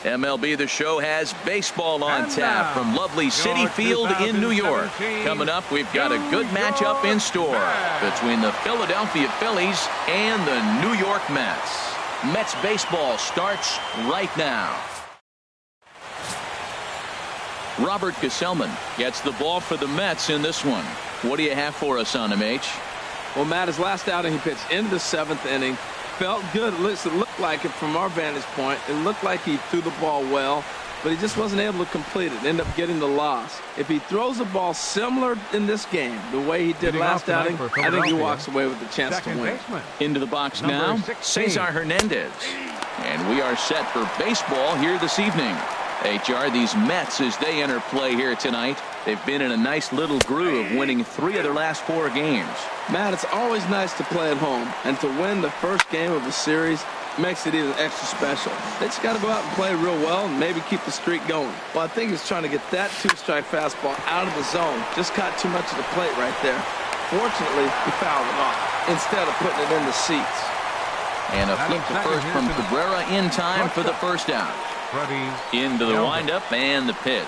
MLB The Show has baseball on tap from lovely Citi Field in New York. Coming up, we've got a good matchup in store between the Philadelphia Phillies and the New York Mets. Mets baseball starts right now. Robert Gesellman gets the ball for the Mets in this one. What do you have for us on him, H? Well, Matt, his last outing, he pitched into the 7th inning. Felt good. It looked like it from our vantage point. It looked like he threw the ball well, but he just wasn't able to complete it. Ended up getting the loss. If he throws the ball similar in this game, the way he did last outing, I think he walks away with the chance to win. Into the box now, Cesar Hernandez. And we are set for baseball here this evening. HR, these Mets, as they enter play here tonight, they've been in a nice little groove, winning 3 of their last 4 games. Matt, it's always nice to play at home, and to win the first game of a series makes it even extra special. They just got to go out and play real well and maybe keep the streak going. Well, I think he's trying to get that 2-strike fastball out of the zone. Just caught too much of the plate right there. Fortunately, he fouled it off instead of putting it in the seats. And a flip to first from Cabrera in time for the first out. Into the windup and the pitch.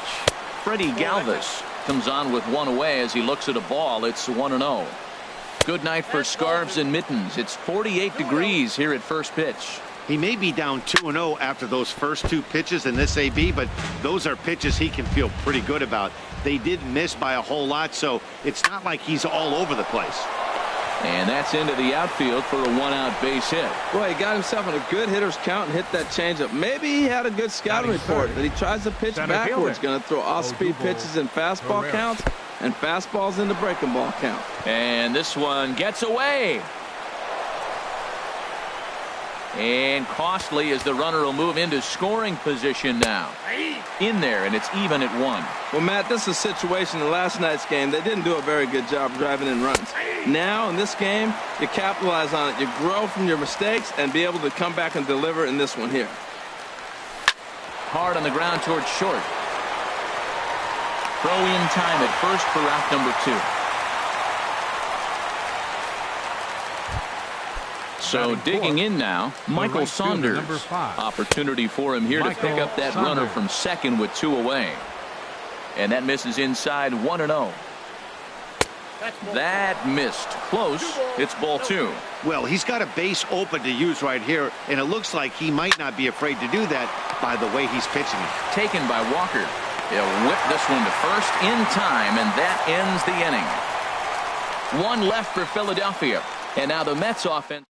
Freddie Galvis comes on with one away as he looks at a ball. It's 1-0. Good night for scarves and mittens. It's 48 degrees here at first pitch. He may be down 2-0 after those first 2 pitches in this AB, but those are pitches he can feel pretty good about. They did miss by a whole lot, so it's not like he's all over the place. And that's into the outfield for a 1-out base hit. Boy, he got himself in a good hitter's count and hit that changeup. Maybe he had a good scouting report, but he tries to pitch backwards. Going to throw off-speed pitches in fastball counts and fastballs in the breaking ball count. And this one gets away. And costly as the runner will move into scoring position now. In there, and it's even at 1. Well, Matt, this is a situation in last night's game. They didn't do a very good job driving in runs. Now, in this game, you capitalize on it. You grow from your mistakes and be able to come back and deliver in this one here. Hard on the ground towards short. Throw in time at first for out number 2. So digging in now, Michael Saunders. Opportunity for him here to pick up that runner from second with 2 away. And that misses inside 1-0. That missed. Close. It's ball 2. Well, he's got a base open to use right here, and it looks like he might not be afraid to do that by the way he's pitching it. Taken by Walker. He'll whip this one to first in time, and that ends the inning. 1 left for Philadelphia. And now the Mets offense.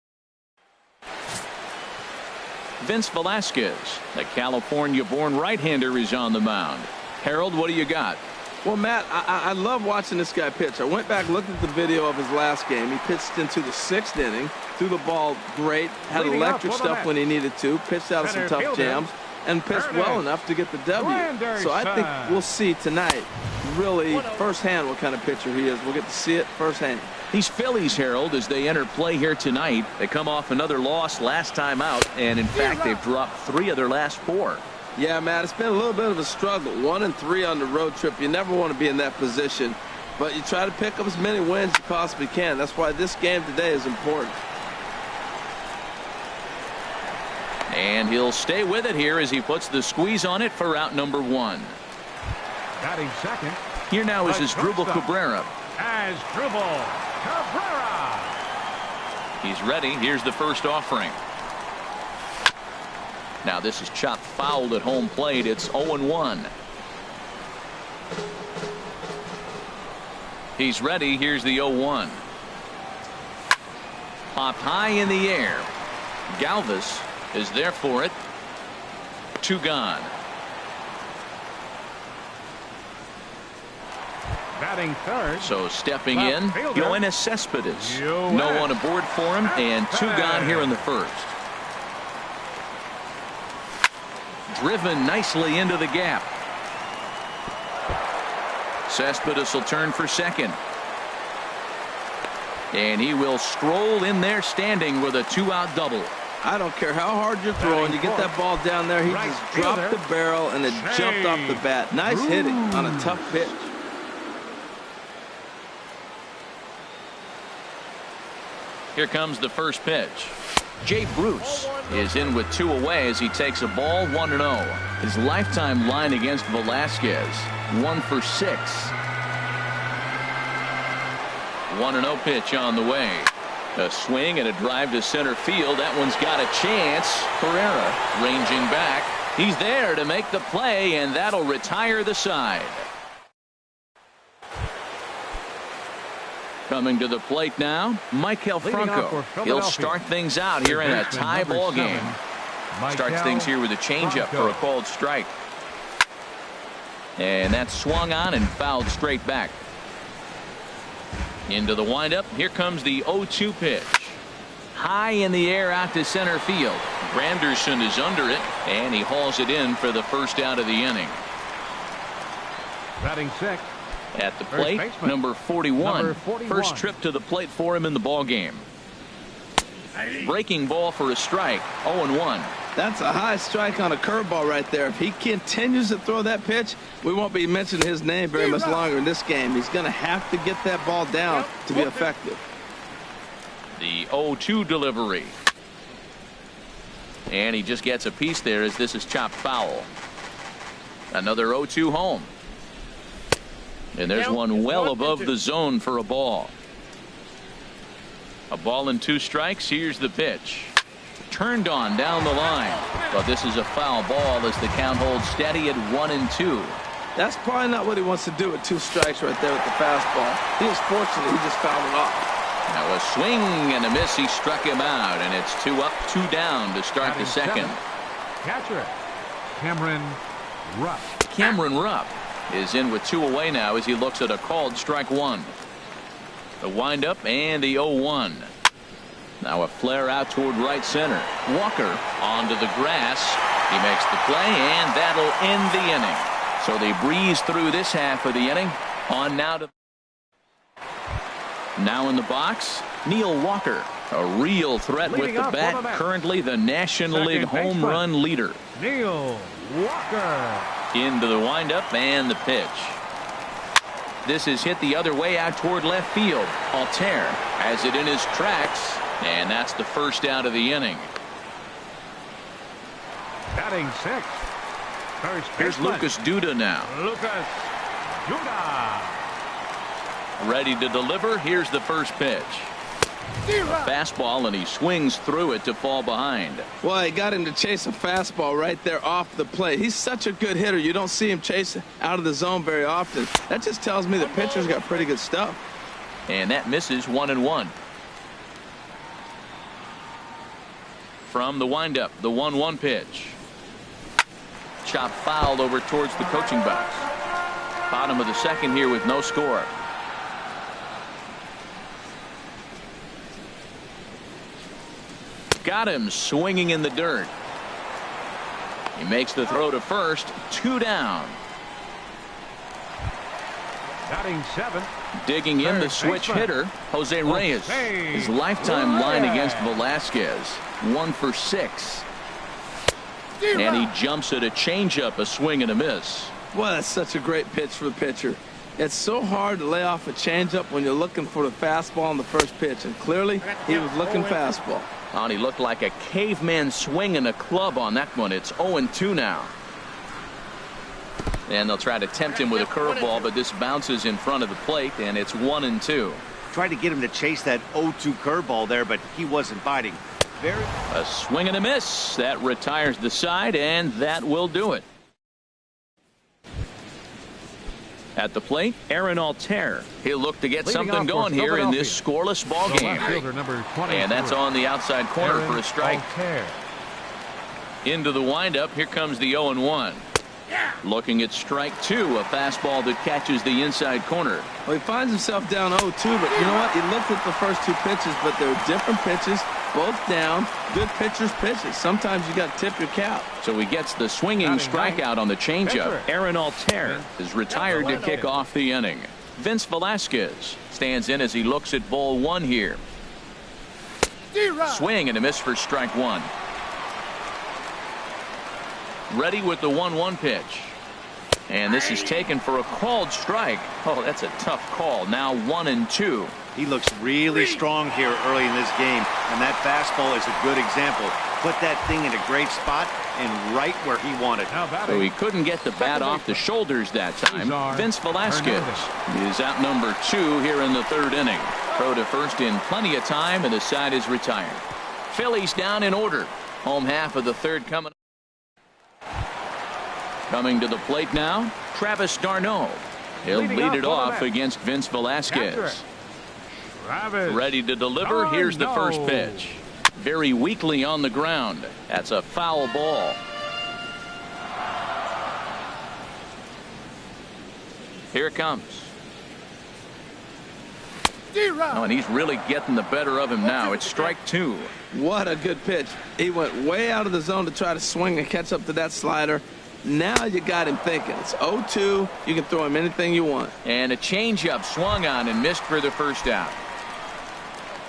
Vince Velasquez, the California-born right-hander, is on the mound. Harold, what do you got? Well, Matt, I love watching this guy pitch. I went back, looked at the video of his last game. He pitched into the 6th inning, threw the ball great, had electric stuff when he needed to, pitched out of some tough jams, and pitched well enough to get the W. So I think we'll see tonight really firsthand what kind of pitcher he is. We'll get to see it firsthand. These Phillies, Harold, as they enter play here tonight, they come off another loss last time out, and in fact they've dropped 3 of their last 4. Yeah, Matt, it's been a little bit of a struggle. 1-3 on the road trip. You never want to be in that position, but you try to pick up as many wins as you possibly can. That's why this game today is important. And he'll stay with it here as he puts the squeeze on it for out number 1. Batting second. Here now is Asdrubal Cabrera. Asdrubal Cabrera. He's ready. Here's the first offering. Now this is chopped fouled at home plate. It's 0-1. He's ready. Here's the 0-1. Popped high in the air. Galvis is there for it. 2 gone. Batting third. So stepping in, Yoenis Cespedes. No one aboard for him, and 2 gone here in the first. Driven nicely into the gap. Cespedes will turn for second. And he will stroll in there standing with a 2-out double. I don't care how hard you're throwing. You get that ball down there. He just dropped the barrel and it jumped off the bat. Nice hitting on a tough pitch. Here comes the first pitch. Jay Bruce is in with 2 away as he takes a ball 1-0. His lifetime line against Velasquez, 1 for 6. 1-0 pitch on the way. A swing and a drive to center field. That one's got a chance. Pereira ranging back. He's there to make the play, and that'll retire the side. Coming to the plate now, Michael Franco. He'll start things out here in a tie ball game. Starts things here with a changeup for a called strike. And that's swung on and fouled straight back. Into the windup. Here comes the 0-2 pitch. High in the air out to center field. Granderson is under it, and he hauls it in for the first out of the inning. Batting sixth. At the plate, number 41. First trip to the plate for him in the ball game. Breaking ball for a strike. 0-1. That's a high strike on a curveball right there. If he continues to throw that pitch, we won't be mentioning his name very much longer in this game. He's going to have to get that ball down to be effective. The 0-2 delivery. And he just gets a piece there as this is chopped foul. Another 0-2 home. And there's one well above the zone for a ball. A ball and 2 strikes. Here's the pitch. Turned on down the line. But this is a foul ball as the count holds steady at 1-2. That's probably not what he wants to do with 2 strikes right there with the fastball. He was fortunate he just fouled it off. Now a swing and a miss. He struck him out, and it's 2 up, 2 down to start the second. Catcher, Cameron Rupp. Cameron Rupp is in with 2 away now as he looks at a called strike 1. The windup and the 0-1. Now a flare out toward right center. Walker onto the grass. He makes the play, and that'll end the inning. So they breeze through this half of the inning. On now to. Now in the box, Neil Walker, a real threat with the bat, currently the National League home run leader. Neil Walker. Into the windup and the pitch. This is hit the other way out toward left field. Altair has it in his tracks, and that's the first out of the inning. Batting sixth. Here's Lucas Duda now. Lucas Duda. Ready to deliver. Here's the first pitch. A fastball, and he swings through it to fall behind. Well, he got him to chase a fastball right there off the plate. He's such a good hitter. You don't see him chase out of the zone very often. That just tells me the pitcher's got pretty good stuff. And that misses 1-1. From the windup, the 1-1 pitch. Chop fouled over towards the coaching box. Bottom of the second here with no score. Got him swinging in the dirt. He makes the throw to first. 2 down. Batting seventh. Digging in the switch hitter, Jose Reyes. His lifetime line against Velasquez, 1 for 6. And he jumps at a changeup, a swing and a miss. Well, that's such a great pitch for the pitcher. It's so hard to lay off a changeup when you're looking for the fastball on the first pitch, and clearly he was looking fastball. And he looked like a caveman swinging a club on that one. It's 0-2 now. And they'll try to tempt him with a curveball, but this bounces in front of the plate, and it's 1-2. Tried to get him to chase that 0-2 curveball there, but he wasn't biting. A swing and a miss. That retires the side, and that will do it. At the plate, Aaron Altair. He'll look to get something going here in this scoreless ball game. And that's on the outside corner for a strike. Into the windup. Here comes the 0-1. Looking at strike 2, a fastball that catches the inside corner. Well, he finds himself down 0-2, but you know what? He looked at the first 2 pitches, but they're different pitches, both down. Good pitchers' pitches. Sometimes you got to tip your cap. So he gets the swinging strikeout on the changeup. Aaron Altair is retired to kick off the inning. Vince Velasquez stands in as he looks at ball 1 here. Swing and a miss for strike 1. Ready with the 1-1 pitch. And this is taken for a called strike. Oh, that's a tough call. Now 1-2. He looks really strong here early in this game, and that fastball is a good example. Put that thing in a great spot and right where he wanted. So he couldn't get the bat off the shoulders that time. Vince Velasquez is out number 2 here in the 3rd inning. Throw to first in plenty of time, and the side is retired. Phillies down in order. Home half of the 3rd coming. Coming to the plate now, Travis d'Arnaud. He'll lead it off against Vince Velasquez. Ready to deliver. Here's the first pitch. Very weakly on the ground. That's a foul ball. Here it comes. Oh, and he's really getting the better of him now. It's strike 2. What a good pitch. He went way out of the zone to try to swing and catch up to that slider. Now you got him thinking. It's 0-2. You can throw him anything you want. And a changeup swung on and missed for the first out.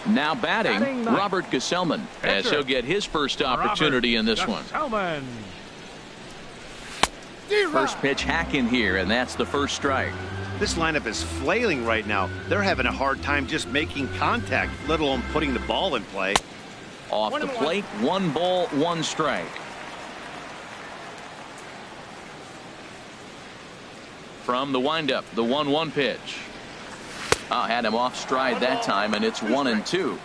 Now batting, Robert Gesellman, as he'll get his first opportunity in this one. First pitch hack in here, and that's the first strike. This lineup is flailing right now. They're having a hard time just making contact, let alone putting the ball in play. Off the plate, 1 ball, 1 strike. From the windup, the 1-1 pitch. Had him off stride that time, and it's 1-2.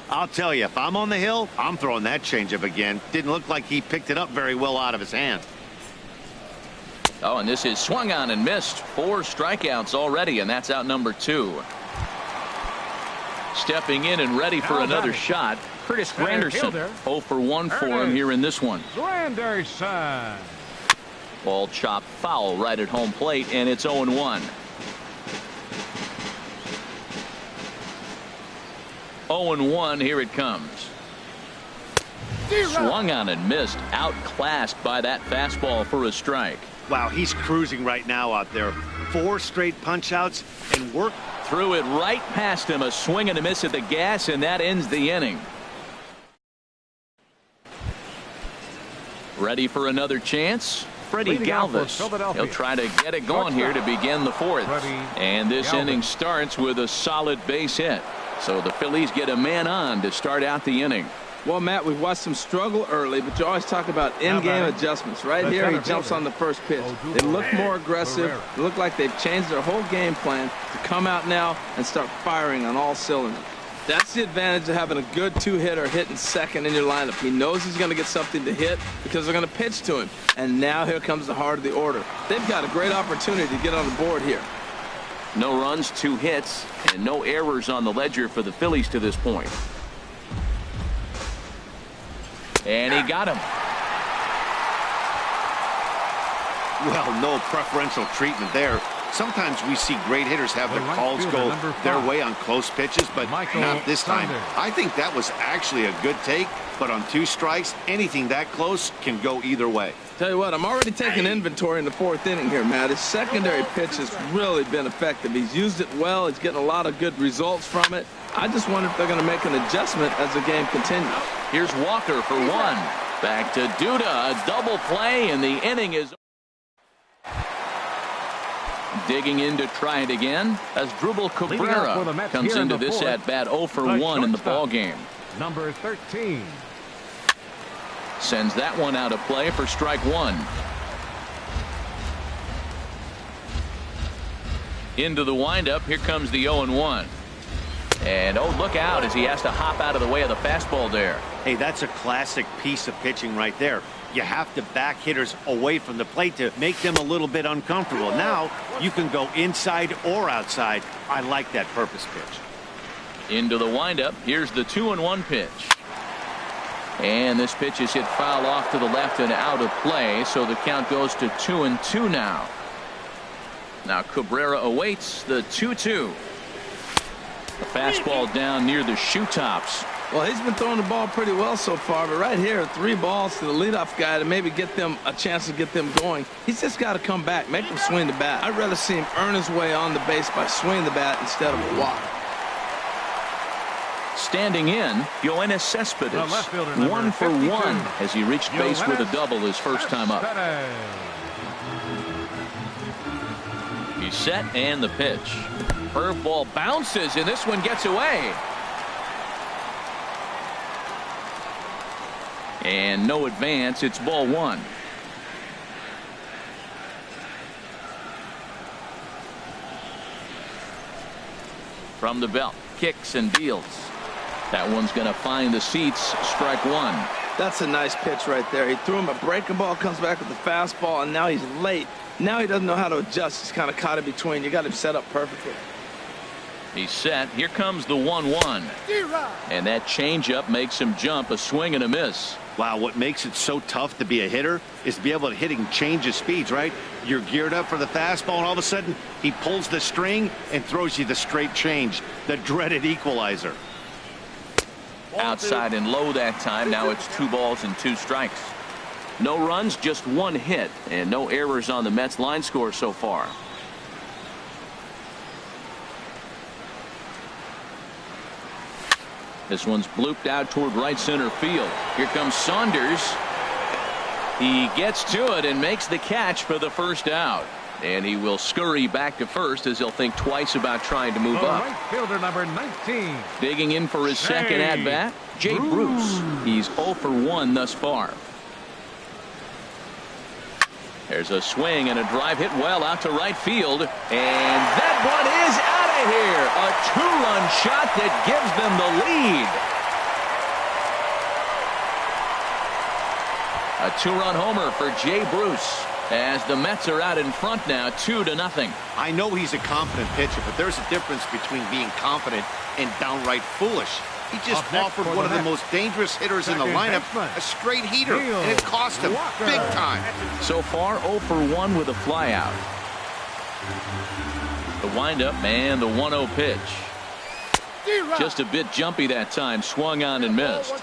I'll tell you, if I'm on the hill, I'm throwing that changeup again. Didn't look like he picked it up very well out of his hand. Oh, and this is swung on and missed. 4 strikeouts already, and that's out number 2. Stepping in and ready for another shot, Curtis Granderson. 0 for 1 for him here in this one. Granderson. Ball chopped foul right at home plate, and it's 0-1. 0-1, here it comes. Swung on and missed, outclassed by that fastball for a strike. Wow, he's cruising right now out there. 4 straight punch outs and work. Threw it right past him, a swing and a miss at the gas, and that ends the inning. Ready for another chance? Freddie Galvis. He'll try to get it going here to begin the 4th. And this inning starts with a solid base hit. So the Phillies get a man on to start out the inning. Well, Matt, we've watched him struggle early, but you always talk about in-game adjustments. Right here, he jumps on the first pitch. They look more aggressive. They look like they've changed their whole game plan to come out now and start firing on all cylinders. That's the advantage of having a good 2-hitter hitting second in your lineup. He knows he's going to get something to hit because they're going to pitch to him. And now here comes the heart of the order. They've got a great opportunity to get on the board here. No runs, 2 hits, and no errors on the ledger for the Phillies to this point. And he got him. Well, no preferential treatment there. Sometimes we see great hitters have their calls go their way on close pitches, but not this time. I think that was actually a good take, but on 2 strikes, anything that close can go either way. Tell you what, I'm already taking inventory in the 4th inning here, Matt. His secondary pitch has really been effective. He's used it well. He's getting a lot of good results from it. I just wonder if they're going to make an adjustment as the game continues. Here's Walker for 1. Back to Duda, a double play, and the inning is digging in to try it again as Drupal Cabrera comes into this at-bat 0 for 1 in the ball game. Number 13. Sends that one out of play for strike 1. Into the windup. Here comes the 0-1. And oh, look out as he has to hop out of the way of the fastball there. Hey, that's a classic piece of pitching right there. You have to back hitters away from the plate to make them a little bit uncomfortable. Now you can go inside or outside. I like that purpose pitch. Into the windup. Here's the 2-1 pitch. And this pitch is hit foul off to the left and out of play, so the count goes to 2-2 now. Now Cabrera awaits the 2-2. The fastball down near the shoe tops. Well, he's been throwing the ball pretty well so far, but right here, 3 balls to the leadoff guy to maybe get them a chance to get them going. He's just got to come back, make him swing the bat. I'd rather see him earn his way on the base by swinging the bat instead of a walk. Standing in, Yoenis Cespedes, 1 for 1 as he reached base with a double his first time up. He's set and the pitch. Curveball bounces, and this one gets away. And no advance. It's ball one. From the belt, kicks and deals. That one's going to find the seats. Strike one. That's a nice pitch right there. He threw him a breaking ball, comes back with the fastball, and now he's late. Now he doesn't know how to adjust. He's kind of caught in between. You got him set up perfectly. He's set. Here comes the 1-1. And that changeup makes him jump. A swing and a miss. Wow, what makes it so tough to be a hitter is to be able to hitting change of speeds, right? You're geared up for the fastball, and all of a sudden he pulls the string and throws you the straight change, the dreaded equalizer. Outside and low that time. Now it's 2 balls and 2 strikes. No runs, just 1 hit, and no errors on the Mets line score so far. This one's blooped out toward right center field. Here comes Saunders. He gets to it and makes the catch for the first out. And he will scurry back to first as he'll think twice about trying to move up. Right fielder number 19. Digging in for his second at bat, Jay Bruce. He's 0 for 1 thus far. There's a swing and a drive hit well out to right field. And that one is out of here. A 2-run shot that gives them the lead. A 2-run homer for Jay Bruce as the Mets are out in front now 2-0. I know he's a confident pitcher, but there's a difference between being confident and downright foolish. He just offered one of the most dangerous hitters in the lineup a straight heater, and it cost him big time. So far 0 for 1 with a flyout. The windup and the 1-0 pitch. Just a bit jumpy that time. Swung on and missed.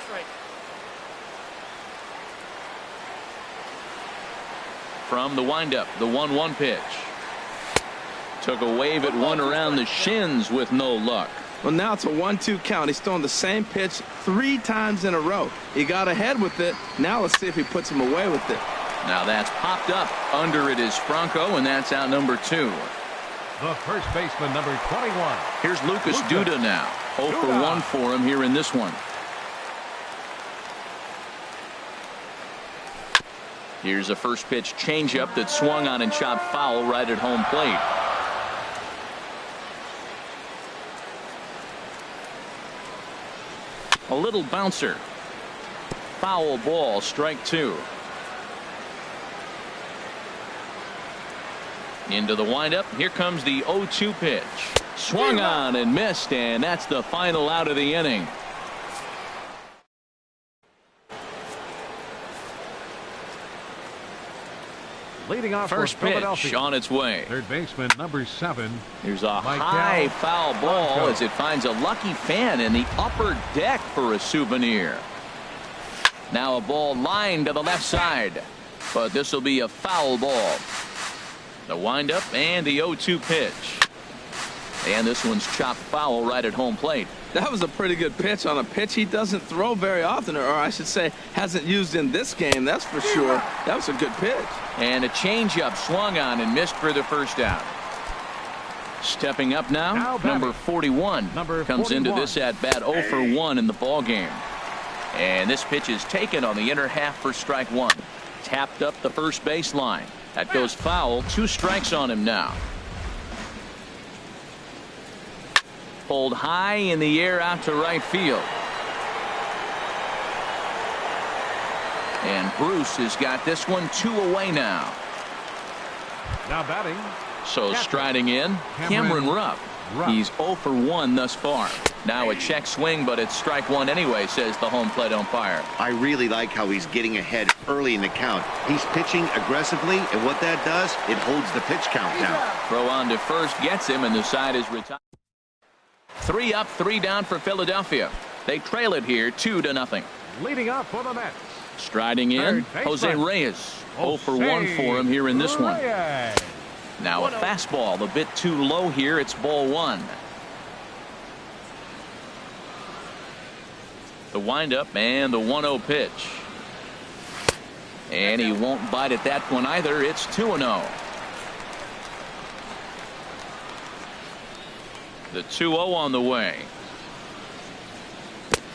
From the windup, the 1-1 pitch. Took a wave at one around the shins with no luck. Well, now it's a 1-2 count. He's throwing the same pitch 3 times in a row. He got ahead with it. Now let's see if he puts him away with it. Now that's popped up. Under it is Franco, and that's out number 2. The first baseman, number 21. Here's Lucas Duda now. 0 for 1 for him here in this one. Here's a first pitch changeup that swung on and chopped foul right at home plate. A little bouncer. Foul ball, strike 2. Into the windup. Here comes the 0-2 pitch. Swung on and missed, and that's the final out of the inning. Leading off first pitch on its way. Third baseman number 7. Here's a high foul ball as it finds a lucky fan in the upper deck for a souvenir. Now a ball lined to the left side, but this will be a foul ball. The windup and the 0-2 pitch. And this one's chopped foul right at home plate. That was a pretty good pitch on a pitch he doesn't throw very often, or I should say hasn't used in this game, that's for sure. That was a good pitch. And a changeup swung on and missed for the first out. Stepping up now number 41 comes into this at bat 0 for 1 in the ball game. And this pitch is taken on the inner half for strike 1. Tapped up the first baseline. That goes foul. 2 strikes on him now. Pulled high in the air out to right field. And Bruce has got this one 2 away now. Now batting. So striding in, Cameron Rupp. He's 0 for 1 thus far. Now a check swing, but it's strike 1 anyway, says the home plate umpire. I really like how he's getting ahead early in the count. He's pitching aggressively, and what that does, it holds the pitch count down. Throw on to first gets him, and the side is retired. 3 up, 3 down for Philadelphia. They trail it here 2-0. Leading off for the Mets. Striding in, Jose Reyes. 0 for 1 for him here in this one. Now a fastball, a bit too low here. It's ball 1. The windup and the 1-0 pitch. And he won't bite at that one either. It's 2-0. The 2-0 on the way.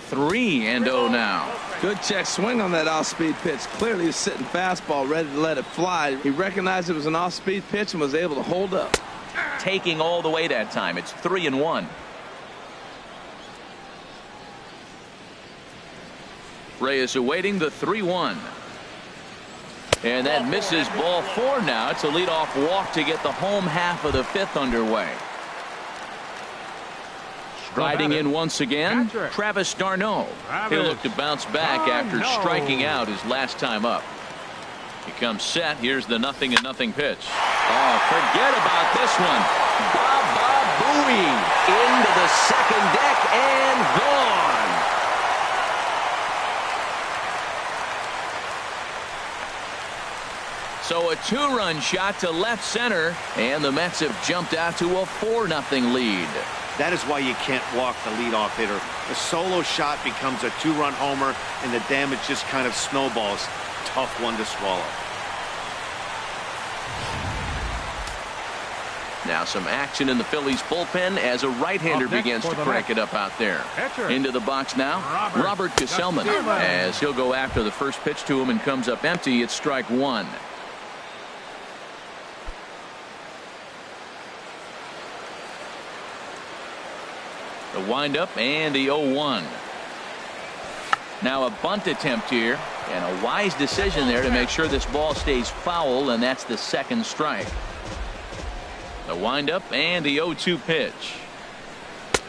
3-0 now. Good check swing on that off-speed pitch. Clearly he's sitting fastball ready to let it fly. He recognized it was an off-speed pitch and was able to hold up. Taking all the way that time. It's 3-1. Reyes awaiting the 3-1. And that misses ball 4 now. It's a leadoff walk to get the home half of the 5th underway. Riding in once again, Travis d'Arnaud. He'll look to bounce back after striking out his last time up. He comes set. Here's the 0-0 pitch. Oh, forget about this one. Baba Booey into the second deck and gone. So a 2-run shot to left center, and the Mets have jumped out to a 4-0 lead. That is why you can't walk the leadoff hitter. A solo shot becomes a 2-run homer, and the damage just kind of snowballs. Tough one to swallow. Now some action in the Phillies bullpen as a right-hander begins to crank it up out there. Into the box now, Robert Gesellman, as he'll go after the first pitch to him and comes up empty. It's strike 1. The windup and the 0-1. Now a bunt attempt here, and a wise decision there to make sure this ball stays foul, and that's the second strike. The windup and the 0-2 pitch.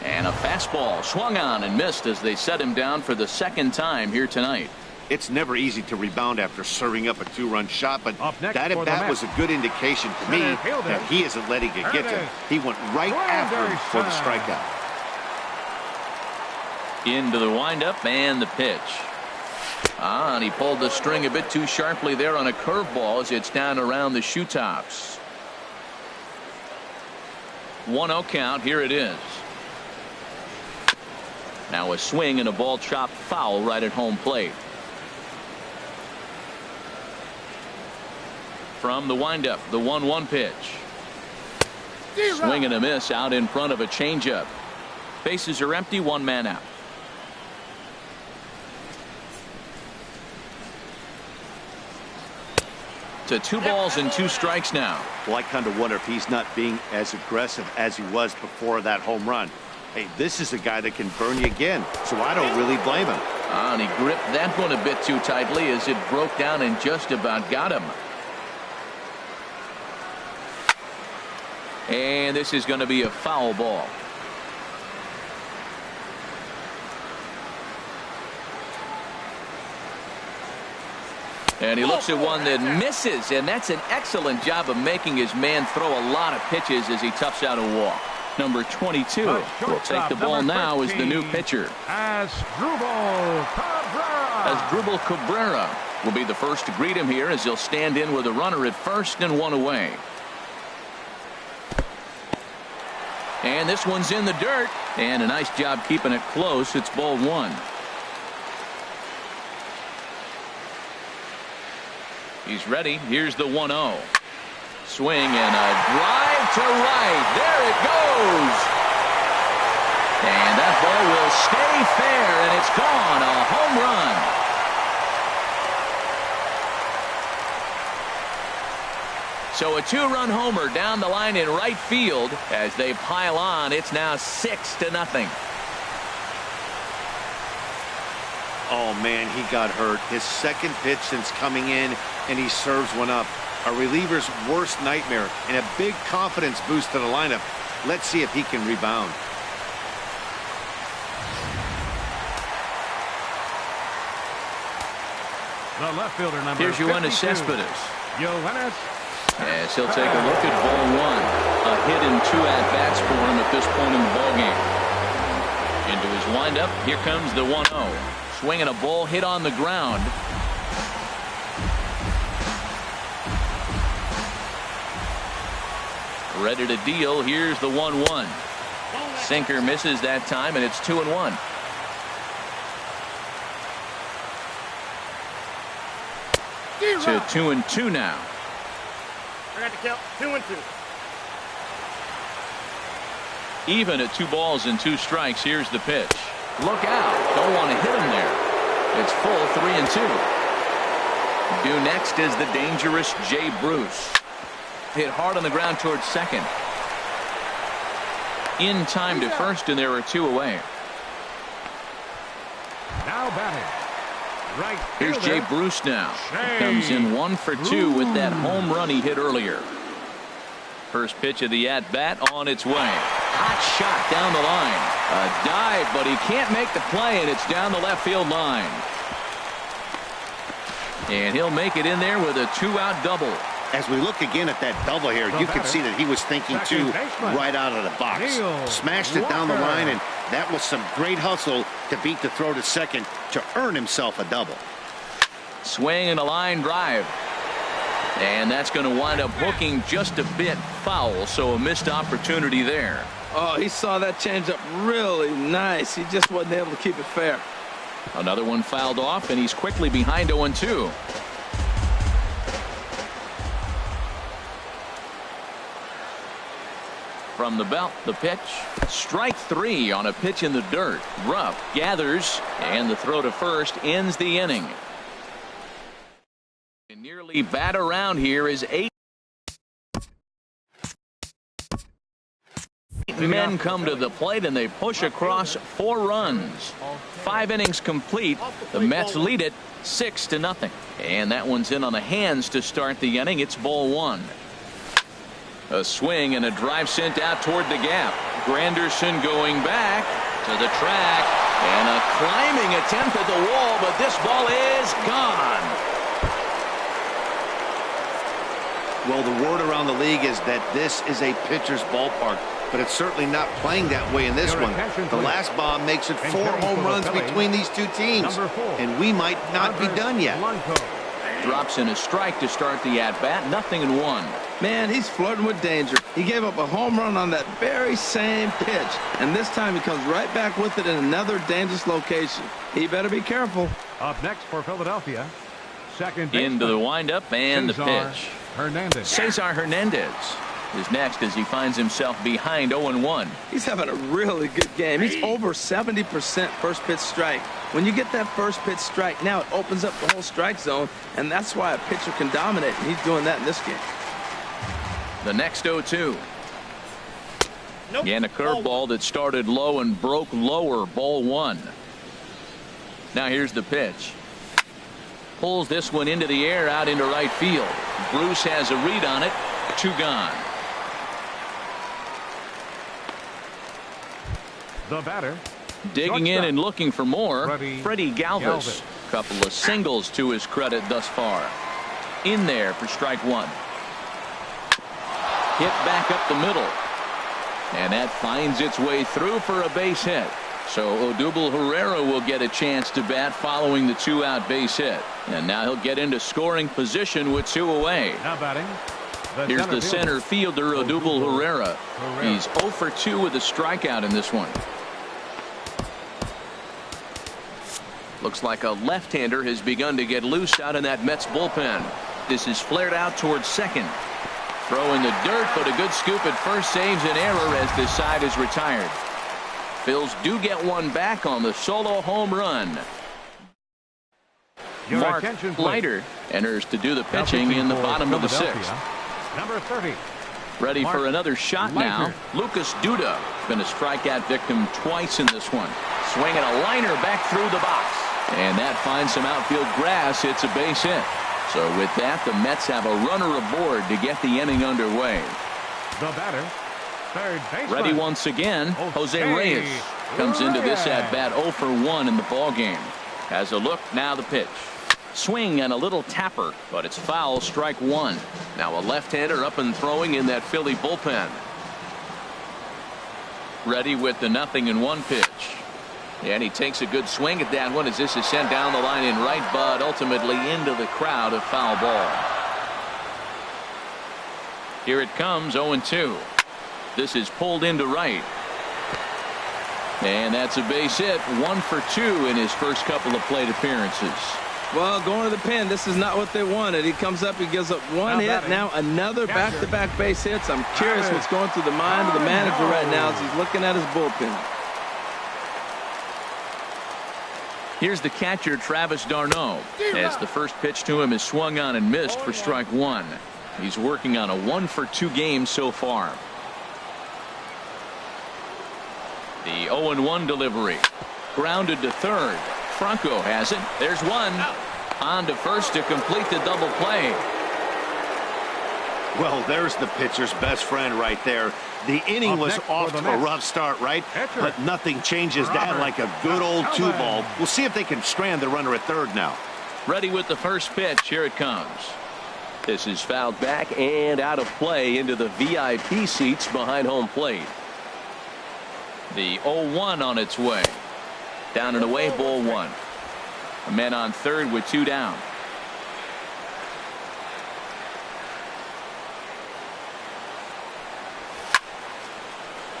And a fastball swung on and missed as they set him down for the second time here tonight. It's never easy to rebound after serving up a 2-run shot, but that at bat was a good indication to me that he isn't letting it get to him. He went right after him for the strikeout. Into the windup and the pitch. And he pulled the string a bit too sharply there on a curveball as it's down around the shoe tops. 1-0 count. Here it is. Now a swing and a ball chopped foul right at home plate. From the windup, the 1-1 pitch. Swing and a miss out in front of a changeup. Bases are empty, 1 man out. To 2 balls and 2 strikes now. Well, I kind of wonder if he's not being as aggressive as he was before that home run. Hey, this is a guy that can burn you again, so I don't really blame him. And he gripped that one a bit too tightly as it broke down and just about got him. And this is going to be a foul ball. And he looks at one that misses, and that's an excellent job of making his man throw a lot of pitches as he toughs out a walk. Number 22 will take the ball now as the new pitcher. Asdrubal Cabrera will be the first to greet him here as he'll stand in with a runner at first and 1 away. And this one's in the dirt, and a nice job keeping it close. It's ball 1. He's ready. Here's the 1-0. Swing and a drive to right. There it goes. And that ball will stay fair, and it's gone. A home run. So a 2-run homer down the line in right field. As they pile on, it's now 6-0. Oh, man, he got hurt. His second pitch since coming in, and he serves one up. A reliever's worst nightmare and a big confidence boost to the lineup. Let's see if he can rebound. The left fielder, number Here's Yoenis 52. Cespedes. Yoenis. As he'll take a look at ball 1. A hit and 2 at-bats for him at this point in the ballgame. Into his windup. Here comes the 1-0. Swinging a ball hit on the ground. Ready to deal. Here's the 1-1. Sinker misses that time, and it's 2-1. To 2-2 now. I got to count 2-2. Even at 2 balls and 2 strikes. Here's the pitch. Look out. Don't want to hit him there. It's full 3-2. Due next is the dangerous Jay Bruce. Hit hard on the ground towards second. In time to first, and there are 2 away. Now batting. Right. Here's Jay Bruce now. Comes in 1 for 2 with that home run he hit earlier. First pitch of the at-bat on its way. Hot shot down the line. A dive, but he can't make the play, and it's down the left field line. And he'll make it in there with a 2-out double. As we look again at that double here, you can see that he was thinking too right out of the box. Smashed it down the line, and that was some great hustle to beat the throw to second to earn himself a double. Swing and a line drive. And that's going to wind up hooking just a bit foul, so a missed opportunity there. Oh, he saw that changeup really nice. He just wasn't able to keep it fair. Another one fouled off, and he's quickly behind 0-2. From the belt, the pitch. Strike 3 on a pitch in the dirt. Rupp gathers, and the throw to first ends the inning. Nearly bat around here is 8 men come to the plate, and they push across 4 runs. 5 innings complete. The Mets lead it 6-0. And that one's in on the hands to start the inning. It's ball 1. A swing and a drive sent out toward the gap. Granderson going back to the track, and a climbing attempt at the wall, but this ball is gone. Well, the word around the league is that this is a pitcher's ballpark, but it's certainly not playing that way in this one. The last bomb makes it 4 home runs between these 2 teams, and we might not be done yet. Drops in a strike to start the at-bat. 0-1. Man, he's flirting with danger. He gave up a home run on that very same pitch, and this time he comes right back with it in another dangerous location. He better be careful. Up next for Philadelphia, second baseman. Into the windup and the pitch. Hernandez. Cesar Hernandez is next as he finds himself behind 0-1. He's having a really good game. He's over 70% first pitch strike. When you get that first pitch strike, now it opens up the whole strike zone, and that's why a pitcher can dominate, and he's doing that in this game. The next 0-2. And a curveball that started low and broke lower. Ball 1. Now here's the pitch. Pulls this one into the air out into right field. Bruce has a read on it. 2 gone. The batter. Digging in and looking for more. Freddie Galvis. Couple of singles to his credit thus far. In there for strike 1. Hit back up the middle. And that finds its way through for a base hit. So Odubel Herrera will get a chance to bat following the 2-out base hit. And now he'll get into scoring position with 2 away. Now batting. Here's the center fielder, Odubel Herrera. He's 0 for 2 with a strikeout in this one. Looks like a left-hander has begun to get loose out in that Mets bullpen. This is flared out towards second. Throw in the dirt, but a good scoop at first saves an error as this side is retired. Phils do get one back on the solo home run. Mark Leiter enters to do the pitching in the bottom of the 6th. Number 30. Ready for another shot now. Lucas Duda been a strikeout victim twice in this one. Swinging a liner back through the box. And that finds some outfield grass. It's a base hit. So with that, the Mets have a runner aboard to get the inning underway. The batter, third baseman. Ready once again. Jose Reyes comes into this at-bat 0 for 1 in the ballgame. Has a look, now the pitch. Swing and a little tapper, but it's foul, strike 1. Now a left-hander up and throwing in that Philly bullpen. Ready with the 0-1 pitch. And he takes a good swing at that one as this is sent down the line in right, but ultimately into the crowd, a foul ball. Here it comes, 0-2. This is pulled into right. And that's a base hit, 1 for 2 in his first couple of plate appearances. Well, going to the pen, this is not what they wanted. He comes up, he gives up one hit, now another back-to-back base hits. I'm curious what's going through the mind of the manager right now as he's looking at his bullpen. Here's the catcher, Travis d'Arnaud, as the first pitch to him is swung on and missed for strike one. He's working on a 1-for-2 game so far. The 0-1 delivery. Grounded to third. Franco has it. There's one. On to first to complete the double play. Well, there's the pitcher's best friend right there. The inning was off to a rough start, right? But nothing changes that like a good old 2-ball. We'll see if they can strand the runner at third now. Ready with the first pitch. Here it comes. This is fouled back and out of play into the VIP seats behind home plate. The 0-1 on its way. Down and away, ball one. A man on third with 2 down.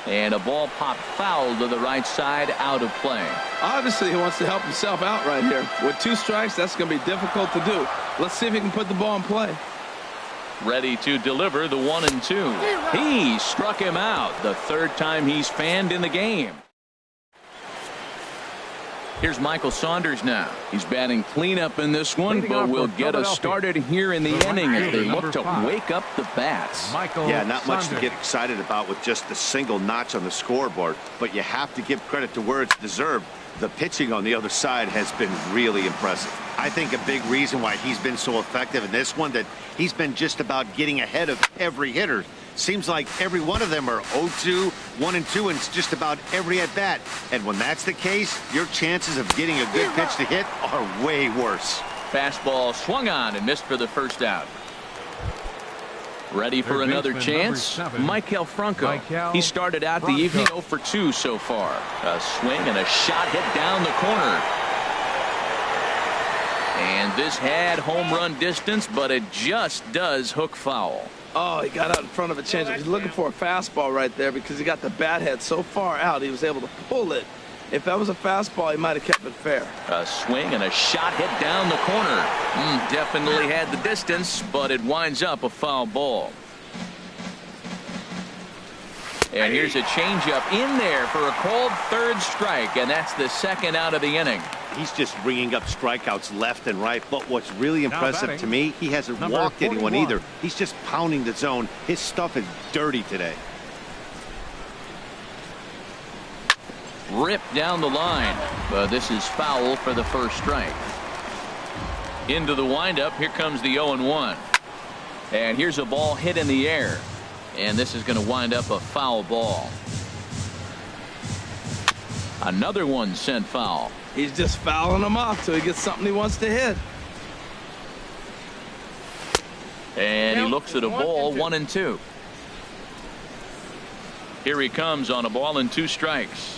And a ball popped foul to the right side, out of play. Obviously, he wants to help himself out right here. With 2 strikes, that's going to be difficult to do. Let's see if he can put the ball in play. Ready to deliver the 1-2. He struck him out, the third time he's fanned in the game. Here's Michael Saunders now. He's batting cleanup in this one, but will get us started here in the inning as they look to wake up the bats. Yeah, not much to get excited about with just a single notch on the scoreboard, but you have to give credit to where it's deserved. The pitching on the other side has been really impressive. I think a big reason why he's been so effective in this one, that he's been just about getting ahead of every hitter. Seems like every one of them are 0-2, 1-2, and it's just about every at bat. And when that's the case, your chances of getting a good pitch to hit are way worse. Fastball swung on and missed for the first out. Ready for another chance? Maikel Franco. He started out the evening 0 for 2 so far. A swing and a shot hit down the corner. And this had home run distance, but it just does hook foul. Oh, he got out in front of a changeup. He's looking for a fastball right there because he got the bat head so far out he was able to pull it. If that was a fastball, he might have kept it fair. A swing and a shot hit down the corner. Definitely had the distance, but it winds up a foul ball. And here's a changeup in there for a called third strike, and that's the second out of the inning. He's just ringing up strikeouts left and right, but what's really impressive to me, he hasn't walked anyone either. He's just pounding the zone. His stuff is dirty today. Ripped down the line, but this is foul for the first strike. Into the windup, here comes the 0-1. And here's a ball hit in the air, and this is going to wind up a foul ball. Another one sent foul. He's just fouling them off till he gets something he wants to hit. And he looks at a ball, 1-2. Here he comes on a ball and 2 strikes.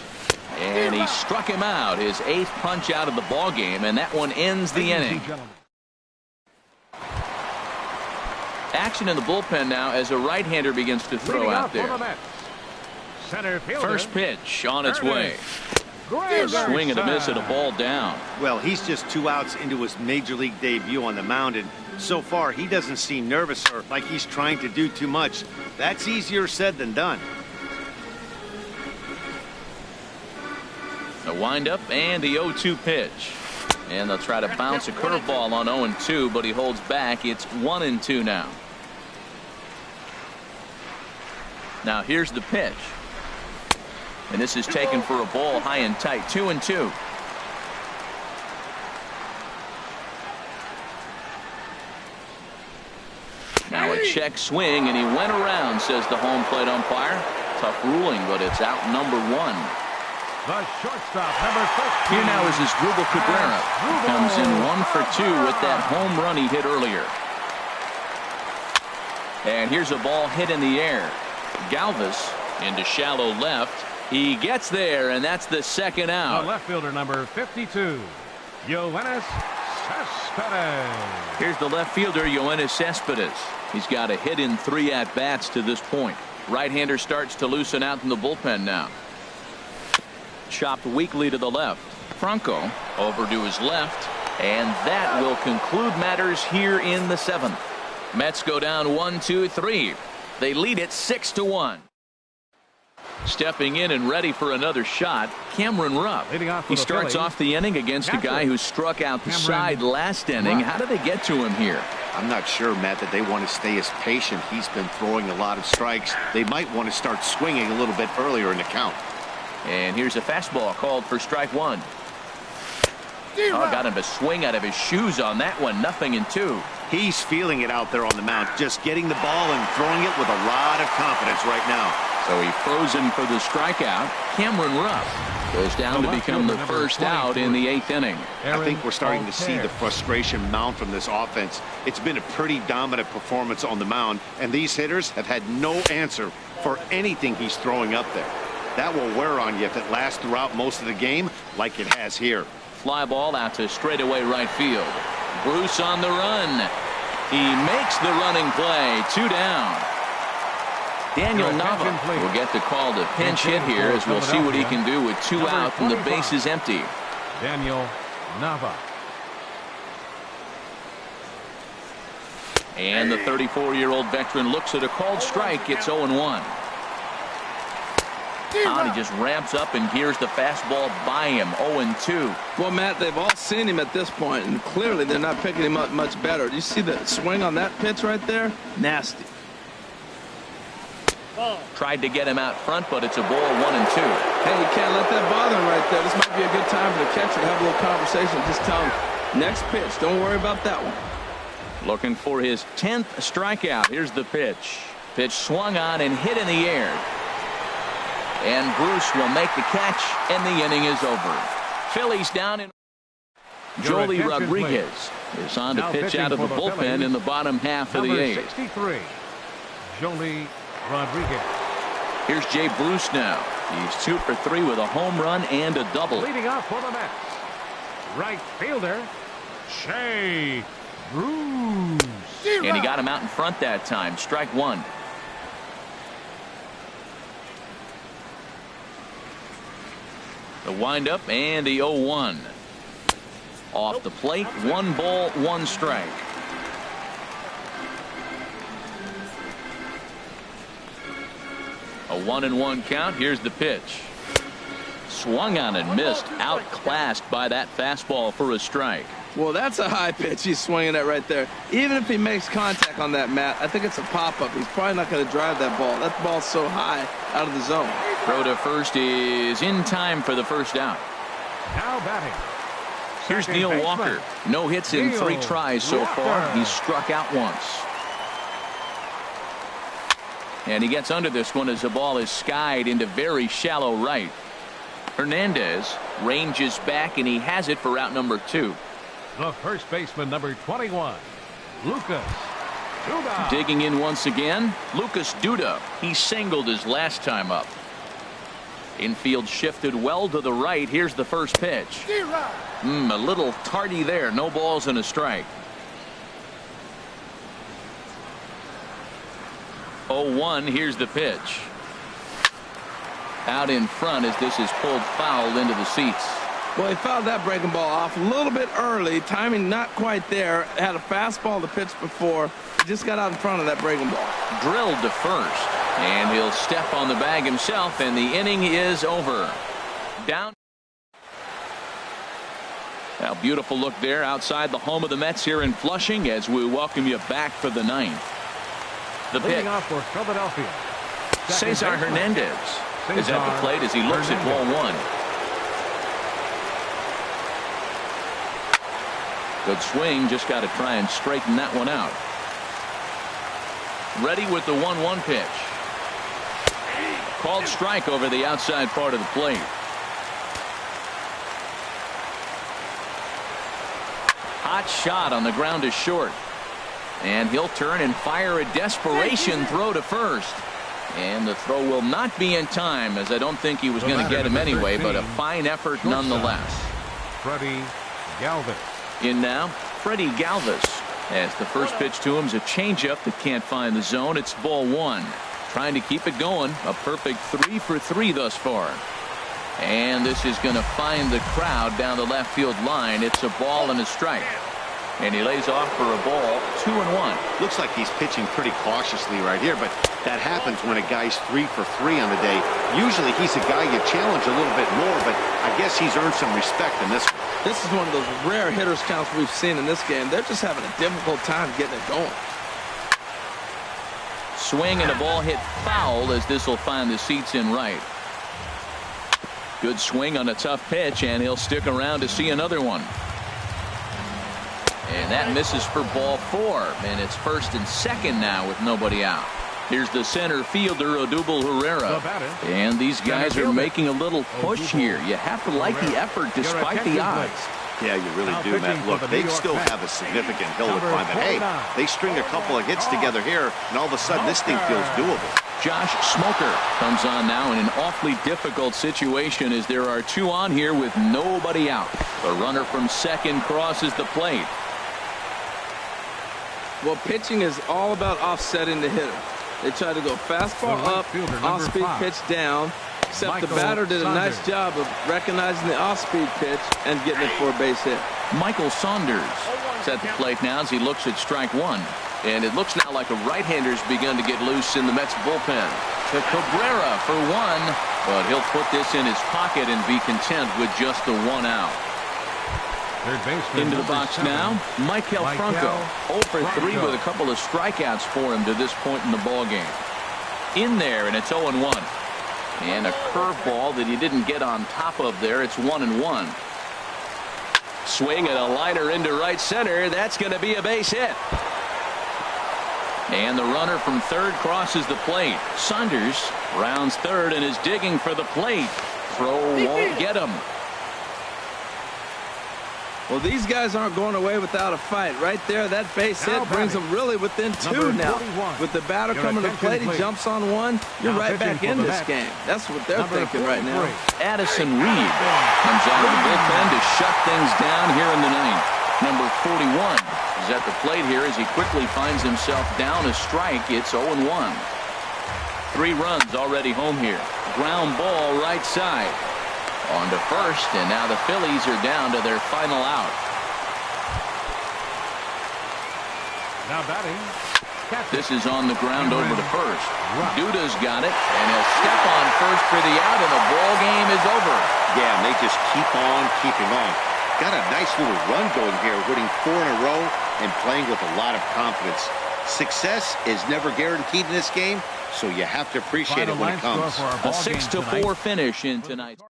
And he struck him out, his 8th punch out of the ball game, and that one ends the inning. Action in the bullpen now as a right-hander begins to throw out there. First pitch on its way. Swing and a miss and a ball down. Well, he's just 2 outs into his major league debut on the mound, and so far he doesn't seem nervous or like he's trying to do too much. That's easier said than done. A windup and the 0-2 pitch. And they'll try to bounce a curveball on 0-2, but he holds back. It's 1-2 now. Now here's the pitch. And this is taken for a ball high and tight. 2-2. Now a check swing, and he went around, says the home plate umpire. Tough ruling, but it's out number 1. The shortstop, number 13. Here now is his Asdrubal Cabrera. Comes in 1 for 2 with that home run he hit earlier. And here's a ball hit in the air. Galvis into shallow left. He gets there, and that's the second out. The left fielder, number 52, Yoenis Cespedes. Here's the left fielder, Yoenis Cespedes. He's got a hit in 3 at-bats to this point. Right-hander starts to loosen out in the bullpen now. Chopped weakly to the left. Franco over to his left. And that will conclude matters here in the 7th. Mets go down 1-2-3. They lead it 6-1. Stepping in and ready for another shot, Cameron Rupp. He starts off the inning against a guy who struck out the side last inning. How did they get to him here? I'm not sure, Matt, that they want to stay as patient. He's been throwing a lot of strikes. They might want to start swinging a little bit earlier in the count. And here's a fastball called for strike 1. Oh, got him to swing out of his shoes on that one. 0-2. He's feeling it out there on the mound, just getting the ball and throwing it with a lot of confidence right now. So he frozen for the strikeout. Cameron Rupp goes down to become the first out in the 8th inning. I think we're starting to see the frustration mount from this offense. It's been a pretty dominant performance on the mound, and these hitters have had no answer for anything he's throwing up there. That will wear on you if it lasts throughout most of the game like it has here. Fly ball out to straightaway right field. Bruce on the run. He makes the running play. 2 down. Daniel Nava will get the call to pinch hit here as we'll see what he can do with 2 out and the base is empty. Daniel Nava. And the 34-year-old veteran looks at a called strike. It's 0-1. He just ramps up and gears the fastball by him. 0-2. Well, Matt, they've all seen him at this point, and clearly they're not picking him up much better. Do you see the swing on that pitch right there? Nasty. Tried to get him out front, but it's a ball. 1-2. Hey, you can't let that bother him right there. This might be a good time for the catcher to have a little conversation. Just tell him, next pitch. Don't worry about that one. Looking for his 10th strikeout. Here's the pitch. Pitch swung on and hit in the air. And Bruce will make the catch, and the inning is over. Phillies down in. Joely Rodriguez is on to pitch out of the bullpen in the bottom half of the 8th. 63, Joely Rodriguez. Here's Jay Bruce now. He's 2 for 3 with a home run and a double. Leading off for the Mets, right fielder Jay Bruce. And he got him out in front that time. Strike 1. The windup and the 0-1. Off the plate, 1 ball, 1 strike. A 1-1 count. Here's the pitch. Swung on and missed. Outclassed by that fastball for a strike. Well, that's a high pitch he's swinging at right there. Even if he makes contact on that, Matt, I think it's a pop-up. He's probably not going to drive that ball. That ball's so high out of the zone. Throw to first is in time for the first out. Now batting. Here's Neil Walker. No hits in 3 tries so far. He's struck out once. And he gets under this one as the ball is skied into very shallow right. Hernandez ranges back, and he has it for out number 2. The first baseman, number 21, Lucas Duda. Digging in once again, Lucas Duda. He singled his last time up. Infield shifted well to the right. Here's the first pitch. A little tardy there. No balls and a strike. 0-1. Here's the pitch. Out in front as this is pulled foul into the seats. Well, he fouled that breaking ball off a little bit early. Timing not quite there. Had a fastball to pitch before. He just got out in front of that breaking ball. Drilled to first. And he'll step on the bag himself, and the inning is over. Down. Now, beautiful look there outside the home of the Mets here in Flushing as we welcome you back for the 9th. The pitch. Off for Philadelphia, Cesar Hernandez is at the plate as he looks at ball 1. Good swing. Just got to try and straighten that one out. Ready with the 1-1 pitch. Called strike over the outside part of the plate. Hot shot on the ground is short. And he'll turn and fire a desperation throw to first. And the throw will not be in time, as I don't think he was going to get him anyway, but a fine effort nonetheless. Freddie Galvis. In now, Freddie Galvis. As the first pitch to him is a changeup that can't find the zone. It's ball 1. Trying to keep it going. A perfect 3 for 3 thus far. And this is going to find the crowd down the left field line. It's a ball and a strike. And he lays off for a ball, 2-1. Looks like he's pitching pretty cautiously right here, but that happens when a guy's 3 for 3 on the day. Usually he's a guy you challenge a little bit more, but I guess he's earned some respect in this one. This is one of those rare hitters counts we've seen in this game. They're just having a difficult time getting it going. Swing and a ball hit foul as this will find the seats in right. Good swing on a tough pitch, and he'll stick around to see another one. And that misses for ball 4, and it's first and second now with nobody out. Here's the center fielder, Odubel Herrera. And these guys are making a little push here. You have to like the effort despite the odds. Yeah, you really do, Matt. Look, they still have a significant hill to climb. But hey, they string a couple of hits together here, and all of a sudden this thing feels doable. Josh Smoker comes on now in an awfully difficult situation as there are 2 on here with nobody out. The runner from second crosses the plate. Well, pitching is all about offsetting the hitter. They try to go fastball up, off-speed pitch down, except the batter did a nice job of recognizing the off-speed pitch and getting it for a base hit. Michael Saunders is at the plate now as he looks at strike 1. And it looks now like a right-hander's begun to get loose in the Mets bullpen. To Cabrera for 1, but he'll put this in his pocket and be content with just the 1 out. Into the box now, Michael Franco. 0 for 3 with a couple of strikeouts for him to this point in the ball game. In there, and it's 0-1. And a curveball that he didn't get on top of there. It's 1-1. Swing and a liner into right center. That's going to be a base hit. And the runner from third crosses the plate. Saunders rounds third and is digging for the plate. Throw won't get him. Well, these guys aren't going away without a fight. Right there, that base hit brings them really within 2 now. With the batter coming to plate, he jumps on 1. You're right back in this game. That's what they're thinking right now. Addison Reed comes out of the bullpen to shut things down here in the 9th. Number 41 is at the plate here as he quickly finds himself down a strike. It's 0-1. 3 runs already home here. Ground ball right side. On to first, and now the Phillies are down to their final out. Now batting. This is on the ground over to first. Duda's got it, and he'll step on first for the out, and the ball game is over. Yeah, and they just keep on keeping on. Got a nice little run going here, winning 4 in a row and playing with a lot of confidence. Success is never guaranteed in this game, so you have to appreciate it when it comes. A 6-4 finish in tonight's